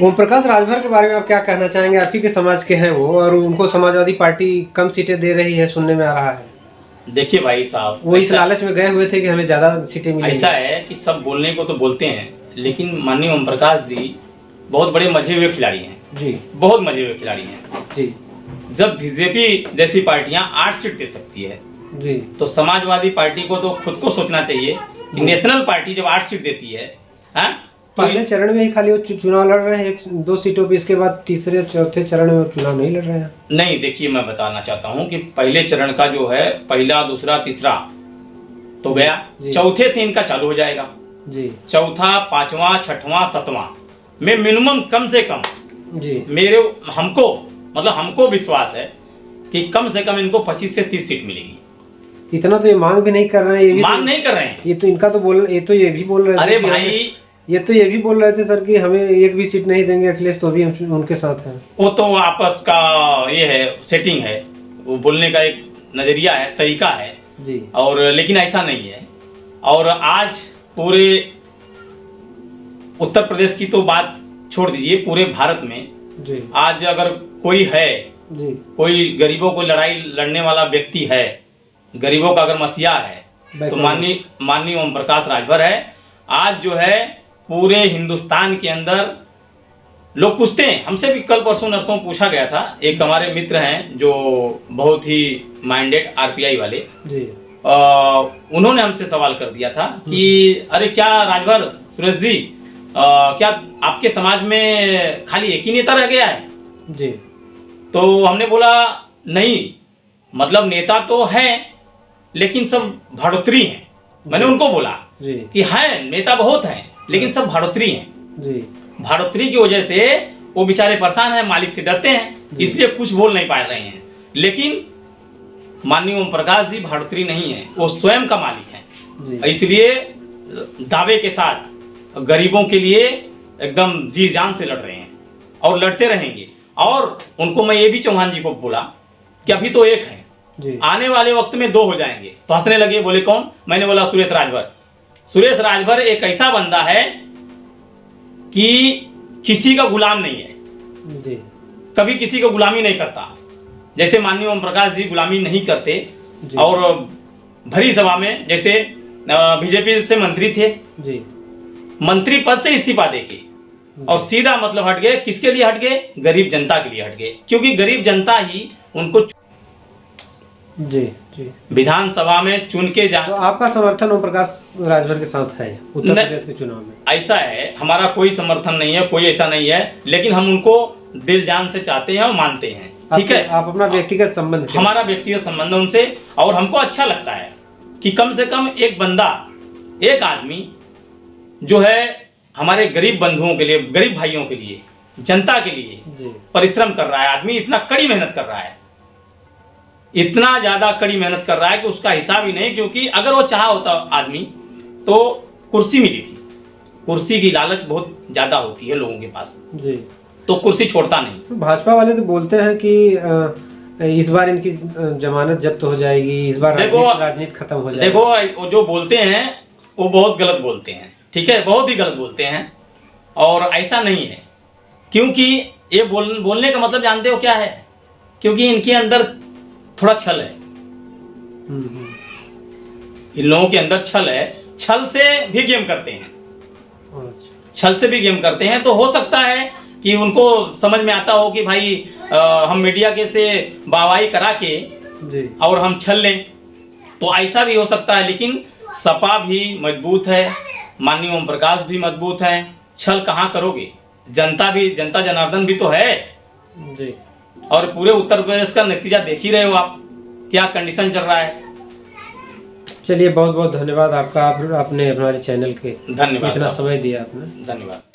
ओम प्रकाश राजभर के बारे में आप क्या कहना चाहेंगे? आप ही के समाज के हैं वो, और उनको समाजवादी पार्टी कम सीटें दे रही है, सुनने में आ रहा है। देखिए भाई साहब, वो इस लालच में गए हुए थे कि हमें ज्यादा सीटें मिलेंगी। ऐसा है कि सब बोलने को तो बोलते हैं, लेकिन माननीय ओम प्रकाश जी बहुत बड़े मजे हुए खिलाड़ी हैं जी, बहुत मजे हुए खिलाड़ी हैं जी। जब बीजेपी जैसी पार्टियां 8 सीट दे सकती है जी, तो समाजवादी पार्टी को तो खुद को सोचना चाहिए कि नेशनल पार्टी जब 8 सीट देती है, हाँ, तो पहले चरण में ही खाली वो चुनाव लड़ रहे हैं 1-2 सीटों पे, इसके बाद तीसरे चौथे चरण में चुनाव नहीं लड़ रहे हैं। नहीं, देखिए मैं बताना चाहता हूं कि पहले चरण का जो है पहला, दूसरा, तीसरा तो गया, चौथे से इनका चालू हो जाएगा जी। चौथा, पांचवा, छठवां, सातवां में मिनिमम कम से कम जी, हमको विश्वास है कि कम से कम इनको 25 से 30 सीट मिलेगी। इतना तो ये मांग भी नहीं कर रहे हैं, ये भी मांग नहीं कर रहे हैं। ये तो इनका तो ये भी बोल रहे थे। अरे भाई, ये भी बोल रहे थे सर कि हमें एक भी सीट नहीं देंगे अखिलेश, तो भी हम उनके साथ हैं। वो तो आपस का ये है, सेटिंग है, वो बोलने का एक नजरिया है, तरीका है जी। और लेकिन ऐसा नहीं है। और आज पूरे उत्तर प्रदेश की तो बात छोड़ दीजिए, पूरे भारत में जी, आज अगर कोई है जी, कोई गरीबों को लड़ाई लड़ने वाला व्यक्ति है, गरीबों का अगर मसीहा है तो माननीय ओम प्रकाश राजभर है। आज जो है पूरे हिंदुस्तान के अंदर लोग पूछते हैं, हमसे भी कल परसों नरसों पूछा गया था, एक हमारे मित्र हैं जो बहुत ही माइंडेड आरपीआई वाले जी। उन्होंने हमसे सवाल कर दिया था कि अरे क्या राजभर, सुरेश जी, क्या आपके समाज में खाली एक ही नेता रह गया है? जी। तो हमने बोला नहीं, मतलब नेता तो है लेकिन सब भाड़ोत्री हैं। मैंने उनको बोला जी कि है, नेता बहुत हैं लेकिन सब भाड़ोत्री हैं। जी। भाड़ोत्री की वजह से वो बेचारे परेशान हैं, मालिक से डरते हैं, इसलिए कुछ बोल नहीं पा रहे हैं। लेकिन माननीय ओम प्रकाश जी भाड़ोत्री नहीं है, वो स्वयं का मालिक है। इसलिए दावे के साथ गरीबों के लिए एकदम जी जान से लड़ रहे हैं और लड़ते रहेंगे। और उनको मैं ये भी चौहान जी को बोला कि अभी तो एक है, आने वाले वक्त में 2 हो जाएंगे। तो हंसने लगे, बोले कौन? मैंने बोला सुरेश राजभर। सुरेश राजभर एक ऐसा बंदा है कि किसी का गुलाम नहीं है जी, कभी किसी को गुलामी नहीं करता, जैसे माननीय ओम प्रकाश जी गुलामी नहीं करते। और भरी सभा में जैसे बीजेपी से मंत्री थे जी, मंत्री पद से इस्तीफा देके और सीधा मतलब हट गए, किसके लिए हट गए? गरीब जनता के लिए हट गए, क्योंकि गरीब जनता ही उनको जी जी विधानसभा में चुन के जा। तो आपका समर्थन ओम प्रकाश राजभर के साथ है उत्तर प्रदेश के चुनाव में? ऐसा है, हमारा कोई समर्थन नहीं है, कोई ऐसा नहीं है, लेकिन हम उनको दिल जान से चाहते हैं और मानते हैं। ठीक है, आप अपना व्यक्तिगत संबंध? हमारा व्यक्तिगत संबंध उनसे, और हमको अच्छा लगता है कि कम से कम एक बंदा, एक आदमी जो है हमारे गरीब बंधुओं के लिए, गरीब भाइयों के लिए, जनता के लिए परिश्रम कर रहा है। आदमी इतना कड़ी मेहनत कर रहा है, इतना ज्यादा कड़ी मेहनत कर रहा है कि उसका हिसाब ही नहीं। क्योंकि अगर वो चाहा होता आदमी तो कुर्सी मिली थी, कुर्सी की लालच बहुत ज्यादा होती है लोगों के पास जी, तो कुर्सी छोड़ता नहीं। भाजपा वाले तो बोलते हैं कि इस बार इनकी जमानत जब्त हो जाएगी, इस बार राजनीति खत्म हो जाएगी। देखो, वो जो बोलते हैं वो बहुत गलत बोलते हैं, ठीक है, बहुत ही गलत बोलते हैं। और ऐसा नहीं है, क्योंकि ये बोलने का मतलब जानते हो क्या है? क्योंकि इनके अंदर थोड़ा छल है, इन लोगों के अंदर छल है, छल से भी गेम करते हैं, छल से भी गेम करते हैं। तो हो सकता है कि उनको समझ में आता हो कि भाई हम मीडिया के से वाहवाही करा के और हम छल लें, तो ऐसा भी हो सकता है। लेकिन सपा भी मजबूत है, माननीय ओम प्रकाश भी मजबूत है, छल कहाँ करोगे? जनता जनार्दन भी तो है जी। और पूरे उत्तर प्रदेश का नतीजा देख ही रहे हो आप, क्या कंडीशन चल रहा है। चलिए, बहुत बहुत धन्यवाद आपका, आपने हमारे चैनल के धन्यवाद, इतना समय दिया आपने, धन्यवाद।